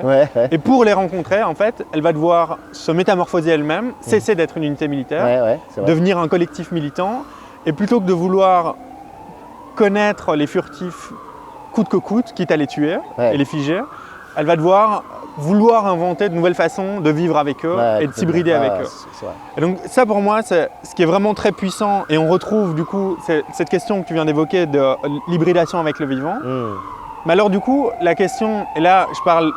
Speaker 1: Et pour les rencontrer, en fait, elle va devoir se métamorphoser elle-même, cesser d'être une unité militaire, devenir un collectif militant. Et plutôt que de vouloir connaître les furtifs coûte que coûte, quitte à les tuer et les figer, elle va devoir vouloir inventer de nouvelles façons de vivre avec eux et de s'hybrider avec eux. Et donc ça pour moi, c'est ce qui est vraiment très puissant et on retrouve du coup cette question que tu viens d'évoquer de l'hybridation avec le vivant. Mais alors du coup, la question, et là je parle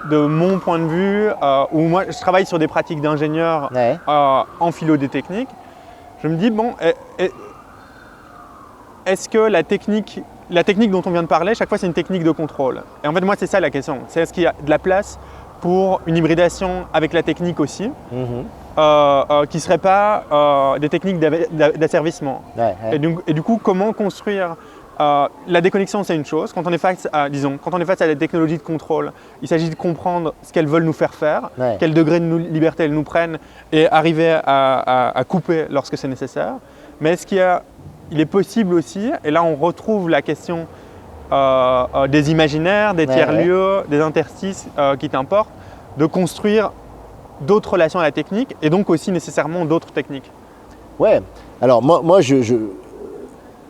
Speaker 1: de mon point de vue, où moi je travaille sur des pratiques d'ingénieur en philo des techniques, je me dis bon, est-ce que la technique dont on vient de parler, chaque fois c'est une technique de contrôle. Et en fait moi c'est ça la question, c'est est-ce qu'il y a de la place pour une hybridation avec la technique aussi, qui ne serait pas des techniques d'asservissement. Et du coup, comment construire la déconnexion, c'est une chose. Quand on est face à la technologie de contrôle, il s'agit de comprendre ce qu'elles veulent nous faire faire, quel degré de liberté elles nous prennent et arriver à couper lorsque c'est nécessaire. Mais il est possible aussi, et là on retrouve la question des imaginaires, des tiers-lieux, des interstices qui t'importent, de construire d'autres relations à la technique et donc aussi nécessairement d'autres techniques. Ouais,
Speaker 2: alors moi je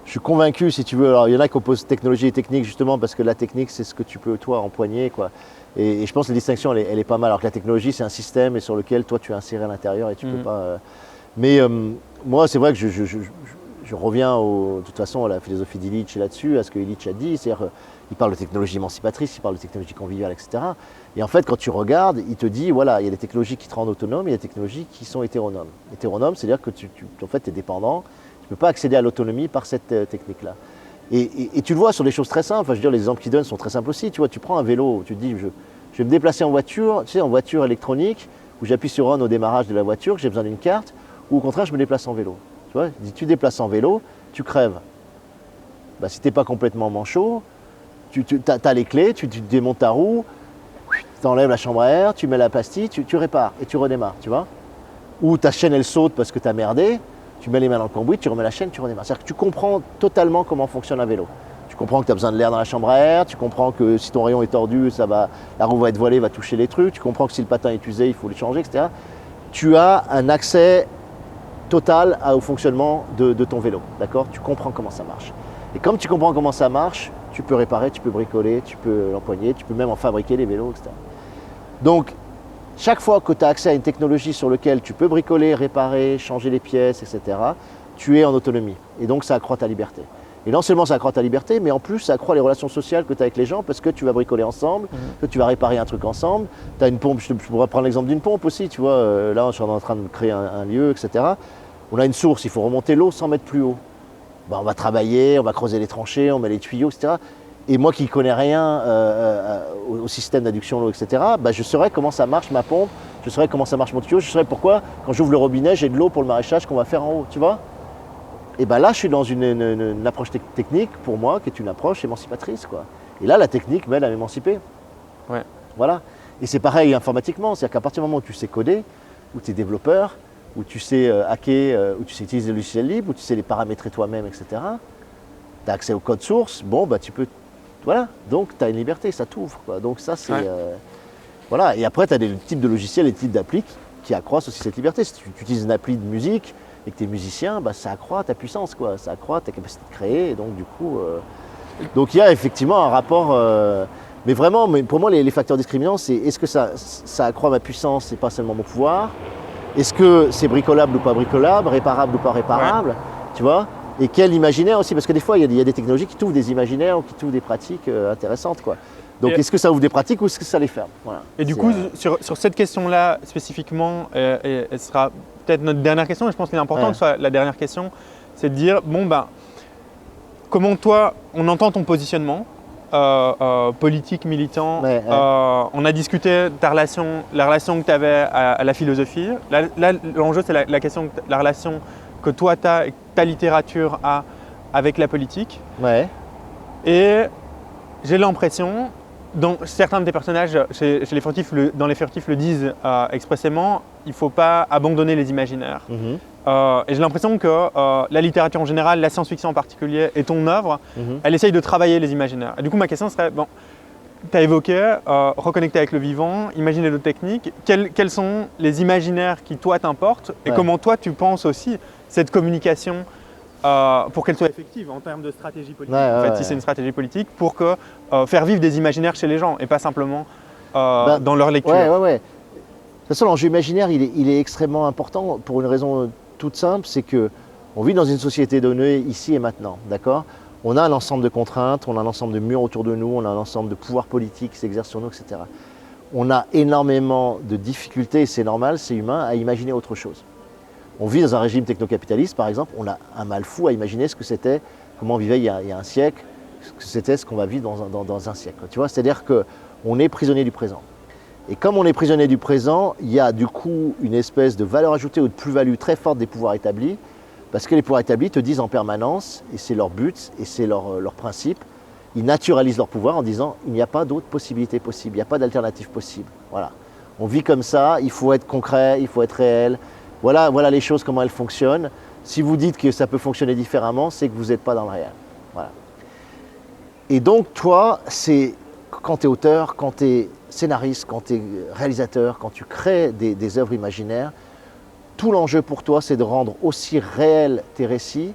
Speaker 2: suis convaincu, si tu veux, alors il y en a qui opposent technologie et technique justement parce que la technique c'est ce que tu peux toi empoigner, quoi. Et je pense que la distinction elle est pas mal, alors que la technologie c'est un système et sur lequel toi tu es inséré à l'intérieur et tu peux pas… Mais moi c'est vrai que je reviens de toute façon à la philosophie d'Illich là-dessus, à ce que Illich a dit, c'est-à-dire qu'il parle de technologie émancipatrice, il parle de technologie conviviale, etc. Et en fait, quand tu regardes, il te dit, voilà, il y a des technologies qui te rendent autonome, il y a des technologies qui sont hétéronomes. Hétéronome, c'est-à-dire que en fait, tu es dépendant, tu ne peux pas accéder à l'autonomie par cette technique-là. Et tu le vois sur des choses très simples, enfin, je veux dire, les exemples qu'il donne sont très simples aussi. Tu vois, tu prends un vélo, tu te dis, je vais me déplacer en voiture, tu sais, en voiture électronique, où j'appuie sur on au démarrage de la voiture, que j'ai besoin d'une carte, ou au contraire, je me déplace en vélo. Tu vois, tu déplaces en vélo, tu crèves. Bah, si tu n'es pas complètement manchot, tu as les clés, tu démontes ta roue, tu enlèves la chambre à air, tu mets la pastille, tu répares et tu redémarres, tu vois. Ou ta chaîne, elle saute parce que tu as merdé, tu mets les mains dans le cambouis, tu remets la chaîne, tu redémarres. C'est-à-dire que tu comprends totalement comment fonctionne un vélo. Tu comprends que tu as besoin de l'air dans la chambre à air, tu comprends que si ton rayon est tordu, la roue va être voilée, va toucher les trucs, tu comprends que si le patin est usé, il faut le changer, etc. Tu as un accès total au fonctionnement de ton vélo, d'accord? Tu comprends comment ça marche. Et comme tu comprends comment ça marche, tu peux réparer, tu peux bricoler, tu peux l'empoigner, tu peux même en fabriquer les vélos, etc. Donc, chaque fois que tu as accès à une technologie sur laquelle tu peux bricoler, réparer, changer les pièces, etc., tu es en autonomie. Et donc, ça accroît ta liberté. Et non seulement ça accroît ta liberté, mais en plus, ça accroît les relations sociales que tu as avec les gens parce que tu vas bricoler ensemble, que tu vas réparer un truc ensemble. Tu as une pompe, je pourrais prendre l'exemple d'une pompe aussi, tu vois. Là, je suis en train de créer un lieu, etc. On a une source, il faut remonter l'eau 100 mètres plus haut. Ben, on va travailler, on va creuser les tranchées, on met les tuyaux, etc. Et moi qui ne connais rien au système d'adduction d'eau, etc., ben, je saurais comment ça marche ma pompe, je saurais comment ça marche mon tuyau, je saurais pourquoi, quand j'ouvre le robinet, j'ai de l'eau pour le maraîchage qu'on va faire en haut, tu vois. Et ben là, je suis dans une approche technique, pour moi, qui est une approche émancipatrice, quoi. Et là, la technique m'aide à m'émanciper.
Speaker 1: Ouais.
Speaker 2: Voilà. Et c'est pareil informatiquement, c'est-à-dire qu'à partir du moment où tu sais coder, où tu es développeur, où tu sais hacker, où tu sais utiliser le logiciel libre, où tu sais les paramétrer toi-même, etc. Tu as accès au code source, bon, bah tu peux. Voilà, donc tu as une liberté, ça t'ouvre, quoi. Donc ça, c'est. Voilà, et après, tu as des types de logiciels et des types d'applis qui accroissent aussi cette liberté. Si tu utilises une appli de musique et que tu es musicien, bah, ça accroît ta puissance, quoi. Ça accroît ta capacité de créer, et donc du coup. Donc il y a effectivement un rapport. Mais vraiment, pour moi, les facteurs discriminants, c'est est-ce que ça accroît ma puissance et pas seulement mon pouvoir? Est-ce que c'est bricolable ou pas bricolable, réparable ou pas réparable, tu vois? Et quel imaginaire aussi, parce que des fois, il y a des technologies qui t'ouvrent des imaginaires ou qui t'ouvrent des pratiques intéressantes, quoi. Donc, est-ce que ça ouvre des pratiques ou est-ce que ça les ferme? Voilà.
Speaker 1: Et du coup, sur cette question-là spécifiquement, et elle sera peut-être notre dernière question, et je pense qu'il est important que ce soit la dernière question, c'est de dire, bon, ben, comment toi, on entend ton positionnement, politique, militant. On a discuté de la relation que tu avais à la philosophie. Là, l'enjeu, c'est la relation que toi, tu as et que ta littérature a avec la politique.
Speaker 2: Ouais.
Speaker 1: Et j'ai l'impression, certains de tes personnages chez les furtifs, dans les furtifs le disent expressément, il ne faut pas abandonner les imaginaires. Et j'ai l'impression que la littérature en général, la science-fiction en particulier et ton œuvre, elle essaye de travailler les imaginaires. Et du coup, ma question serait, bon, tu as évoqué reconnecter avec le vivant, imaginer d'autres techniques. Quels sont les imaginaires qui, toi, t'importent et comment, toi, tu penses aussi cette communication pour qu'elle soit effective en termes de stratégie politique. Si c'est une stratégie politique, pour faire vivre des imaginaires chez les gens et pas simplement dans leur lecture.
Speaker 2: De toute façon, l'enjeu imaginaire, il est extrêmement important pour une raison toute simple, c'est qu'on vit dans une société donnée ici et maintenant, d'accord? On a un ensemble de contraintes, on a un ensemble de murs autour de nous, on a un ensemble de pouvoirs politiques qui s'exercent sur nous, etc. On a énormément de difficultés, et c'est normal, c'est humain, à imaginer autre chose. On vit dans un régime technocapitaliste, par exemple, on a un mal fou à imaginer ce que c'était, comment on vivait il y a un siècle, ce qu'on va vivre dans un siècle. Tu vois, c'est-à-dire qu'on est prisonnier du présent. Et comme on est prisonnier du présent, il y a du coup une espèce de valeur ajoutée ou de plus-value très forte des pouvoirs établis, parce que les pouvoirs établis te disent en permanence, et c'est leur but, et c'est leur principe, ils naturalisent leur pouvoir en disant il n'y a pas d'autre possibilité possible, il n'y a pas d'alternative possible. Voilà. On vit comme ça, il faut être concret, il faut être réel. Voilà les choses, comment elles fonctionnent. Si vous dites que ça peut fonctionner différemment, c'est que vous n'êtes pas dans le réel. Voilà. Et donc, toi, c'est quand tu es auteur, quand tu es scénariste, quand tu es réalisateur, quand tu crées des œuvres imaginaires, tout l'enjeu pour toi, c'est de rendre aussi réels tes récits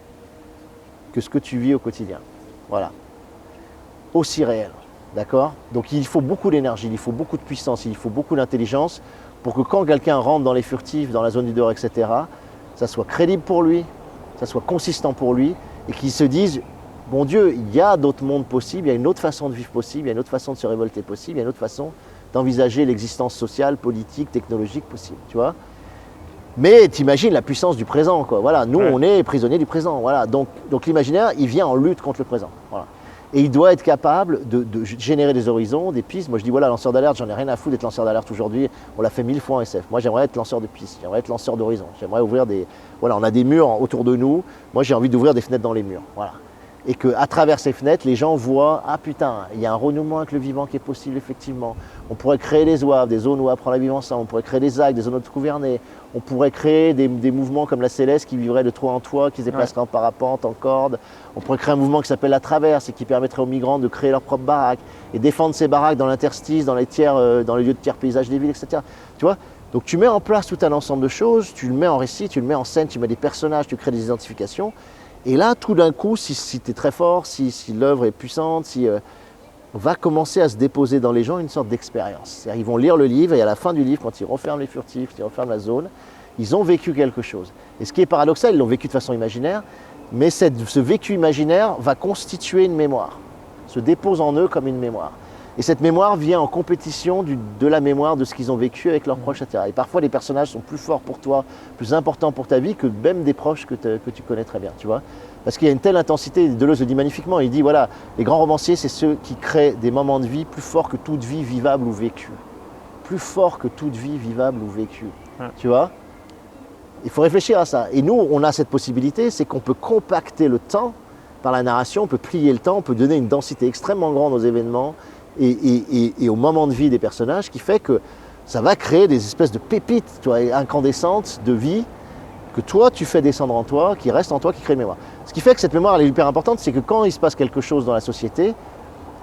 Speaker 2: que ce que tu vis au quotidien. Voilà. Aussi réel. D'accord? Donc, il faut beaucoup d'énergie, il faut beaucoup de puissance, il faut beaucoup d'intelligence pour que quand quelqu'un rentre dans les furtifs, dans la zone du dehors, etc., ça soit crédible pour lui, que ça soit consistant pour lui et qu'il se dise, bon Dieu, il y a d'autres mondes possibles, il y a une autre façon de vivre possible, il y a une autre façon de se révolter possible, il y a une autre façon d'envisager l'existence sociale, politique, technologique possible, tu vois. Mais t'imagines la puissance du présent, quoi. Voilà, nous, on est prisonniers du présent. Voilà. Donc l'imaginaire, il vient en lutte contre le présent. Voilà. Et il doit être capable de générer des horizons, des pistes. Moi, je dis, voilà, lanceur d'alerte, j'en ai rien à foutre d'être lanceur d'alerte aujourd'hui. On l'a fait 1000 fois en SF. Moi, j'aimerais être lanceur de pistes, j'aimerais être lanceur d'horizons. J'aimerais ouvrir des... Voilà, on a des murs autour de nous. Moi, j'ai envie d'ouvrir des fenêtres dans les murs. Voilà. Et qu'à travers ces fenêtres, les gens voient, ah putain, il y a un renouement avec le vivant qui est possible, effectivement. On pourrait créer des zouaves, des zones où apprendre à vivre ensemble. On pourrait créer des actes, des zones autogouvernées. On pourrait créer des mouvements comme la Céleste qui vivrait de toit en toit, qui se déplacerait en parapente, en corde. On pourrait créer un mouvement qui s'appelle la Traverse et qui permettrait aux migrants de créer leur propre baraque et défendre ces baraques dans l'interstice, dans les lieux de tiers paysage des villes, etc. Tu vois ? Donc tu mets en place tout un ensemble de choses, tu le mets en récit, tu le mets en scène, tu mets des personnages, tu crées des identifications. Et là, tout d'un coup, si tu es très fort, si l'œuvre est puissante, on va commencer à se déposer dans les gens une sorte d'expérience. C'est-à-dire, ils vont lire le livre et à la fin du livre, quand ils referment les furtifs, quand ils referment la zone, ils ont vécu quelque chose. Et ce qui est paradoxal, ils l'ont vécu de façon imaginaire, mais ce vécu imaginaire va constituer une mémoire, se dépose en eux comme une mémoire. Et cette mémoire vient en compétition de la mémoire de ce qu'ils ont vécu avec leurs proches, etc. Et parfois, les personnages sont plus forts pour toi, plus importants pour ta vie que même des proches que tu connais très bien, tu vois. Parce qu'il y a une telle intensité, Deleuze le dit magnifiquement, il dit, voilà, les grands romanciers, c'est ceux qui créent des moments de vie plus forts que toute vie vivable ou vécue. Plus forts que toute vie vivable ou vécue, tu vois. Il faut réfléchir à ça. Et nous, on a cette possibilité, c'est qu'on peut compacter le temps par la narration, on peut plier le temps, on peut donner une densité extrêmement grande aux événements, et au moment de vie des personnages, qui fait que ça va créer des espèces de pépites, tu vois, incandescentes de vie que toi tu fais descendre en toi, qui restent en toi, qui créent une mémoire. Ce qui fait que cette mémoire elle est hyper importante, c'est que quand il se passe quelque chose dans la société,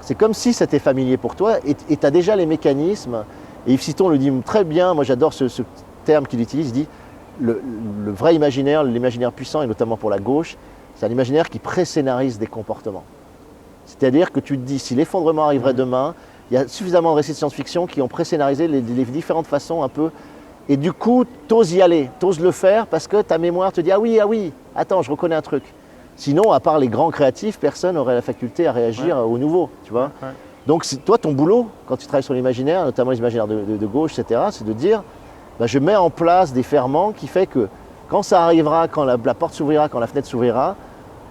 Speaker 2: c'est comme si c'était familier pour toi et tu as déjà les mécanismes. Et Yves Citon le dit très bien, moi j'adore ce terme qu'il utilise, il dit le vrai imaginaire, l'imaginaire puissant, et notamment pour la gauche, c'est un imaginaire qui pré-scénarise des comportements. C'est-à-dire que tu te dis, si l'effondrement arriverait demain, il y a suffisamment de récits de science-fiction qui ont pré-scénarisé les différentes façons un peu. Et du coup, t'oses y aller, t'oses le faire parce que ta mémoire te dit, ah oui, attends, je reconnais un truc. Sinon, à part les grands créatifs, personne n'aurait la faculté à réagir au nouveau, tu vois. Donc toi, ton boulot, quand tu travailles sur l'imaginaire, notamment les imaginaires de gauche, etc., c'est de dire, bah, je mets en place des ferments qui fait que quand ça arrivera, quand la porte s'ouvrira, quand la fenêtre s'ouvrira,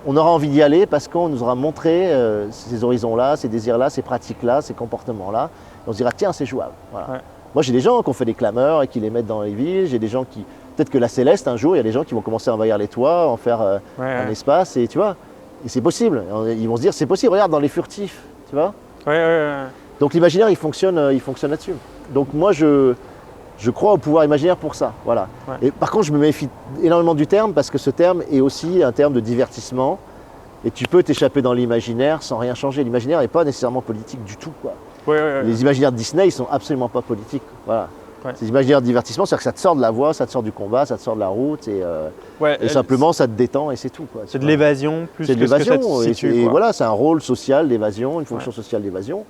Speaker 2: on aura envie d'y aller parce qu'on nous aura montré ces horizons-là, ces désirs-là, ces pratiques-là, ces comportements-là. Et on se dira, tiens, c'est jouable. Voilà. Moi, j'ai des gens qui ont fait des clameurs et qui les mettent dans les villes. J'ai des gens qui... Peut-être que la Céleste, un jour, il y a des gens qui vont commencer à envahir les toits, en faire un espace, et tu vois. Et c'est possible. Ils vont se dire, c'est possible, regarde, dans les furtifs, tu vois. Donc l'imaginaire, il fonctionne là-dessus. Donc moi, je crois au pouvoir imaginaire pour ça, voilà. Et par contre, je me méfie énormément du terme parce que ce terme est aussi un terme de divertissement et tu peux t'échapper dans l'imaginaire sans rien changer. L'imaginaire n'est pas nécessairement politique du tout, quoi. Les imaginaires de Disney, ils sont absolument pas politiques, voilà. Ces imaginaires de divertissement, c'est-à-dire que ça te sort de la voie, ça te sort du combat, ça te sort de la route et simplement ça te détend et c'est tout, quoi.
Speaker 1: C'est de l'évasion plus que ce que ça te situe,
Speaker 2: et voilà, c'est un rôle social d'évasion, une fonction sociale d'évasion.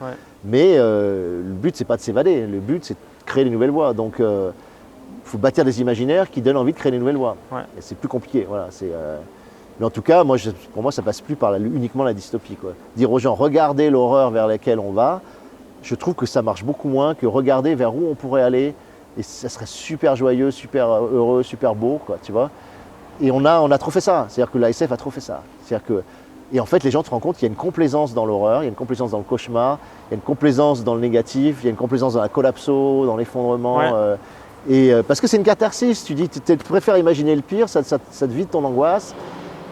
Speaker 2: Mais le but, c'est pas de s'évader, le but, c'est de créer des nouvelles voies. Donc, il faut bâtir des imaginaires qui donnent envie de créer des nouvelles voies. Et c'est plus compliqué, voilà. Mais en tout cas, pour moi, ça passe plus par uniquement la dystopie, quoi. Dire aux gens, regardez l'horreur vers laquelle on va, je trouve que ça marche beaucoup moins que regarder vers où on pourrait aller. Et ça serait super joyeux, super heureux, super beau, quoi, tu vois. Et on a trop fait ça. C'est-à-dire que la SF a trop fait ça. Et en fait, les gens se rendent compte qu'il y a une complaisance dans l'horreur, il y a une complaisance dans le cauchemar, il y a une complaisance dans le négatif, il y a une complaisance dans la collapso, dans l'effondrement. Parce que c'est une catharsis. Tu dis, tu préfères imaginer le pire, ça te vide ton angoisse.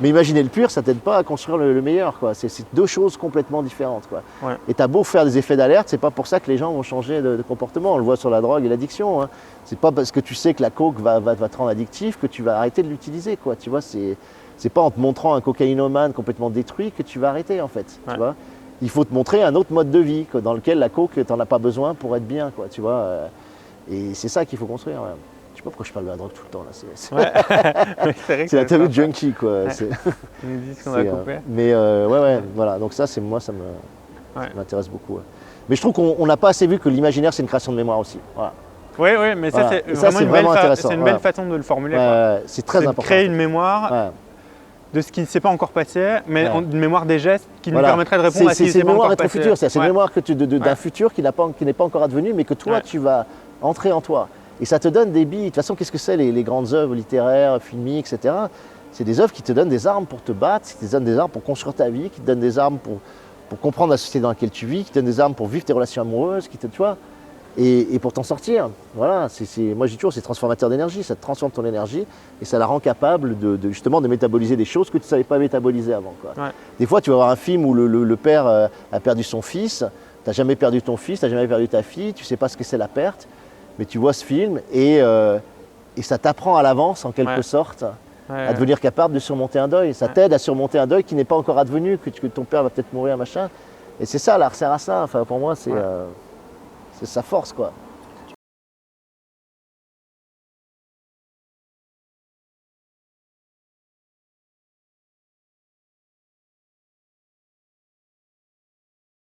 Speaker 2: Mais imaginer le pire, ça t'aide pas à construire le meilleur, quoi. C'est deux choses complètement différentes, quoi. Et t'as beau faire des effets d'alerte, c'est pas pour ça que les gens vont changer de comportement. On le voit sur la drogue et l'addiction, hein. C'est pas parce que tu sais que la coke va te rendre addictif que tu vas arrêter de l'utiliser, quoi. Tu vois, c'est pas en te montrant un cocaïnomane complètement détruit que tu vas arrêter, en fait. Tu vois, il faut te montrer un autre mode de vie dans lequel la coke, t'en as pas besoin pour être bien, quoi. Tu vois, et c'est ça qu'il faut construire. Je sais pas pourquoi je parle de la drogue tout le temps là. C'est la théorie de junkie, quoi.
Speaker 1: Ils nous disent qu'on a coupé.
Speaker 2: Mais voilà. Donc ça, ça m'intéresse beaucoup. Mais je trouve qu'on n'a pas assez vu que l'imaginaire, c'est une création de mémoire aussi. Voilà.
Speaker 1: Oui, mais ça, c'est vraiment une belle façon de le formuler.
Speaker 2: C'est très important.
Speaker 1: Créer une mémoire de ce qui ne s'est pas encore passé, mais une mémoire des gestes qui nous permettrait de répondre à ce qui ne
Speaker 2: C'est
Speaker 1: s'est
Speaker 2: une
Speaker 1: pas
Speaker 2: mémoire
Speaker 1: encore passé.
Speaker 2: rétro-future, c'est une mémoire d'un futur qui n'est pas encore advenu, mais que toi, tu vas entrer en toi. Et ça te donne des billes. De toute façon, qu'est-ce que c'est les grandes œuvres littéraires, filmiques, etc. C'est des œuvres qui te donnent des armes pour te battre, qui te donnent des armes pour construire ta vie, qui te donnent des armes pour comprendre la société dans laquelle tu vis, qui te donnent des armes pour vivre tes relations amoureuses, tu vois, et pour t'en sortir. Voilà, moi je dis toujours, c'est transformateur d'énergie, ça te transforme ton énergie et ça la rend capable justement de métaboliser des choses que tu ne savais pas métaboliser avant, quoi. Ouais. Des fois, tu vas voir un film où le père a perdu son fils, tu n'as jamais perdu ton fils, tu n'as jamais perdu ta fille, tu ne sais pas ce que c'est la perte, mais tu vois ce film et ça t'apprend à l'avance, en quelque sorte, à devenir capable de surmonter un deuil. Ça t'aide à surmonter un deuil qui n'est pas encore advenu, que ton père va peut-être mourir, machin. Et c'est ça, l'art sert à ça. Enfin, pour moi, c'est sa force, quoi.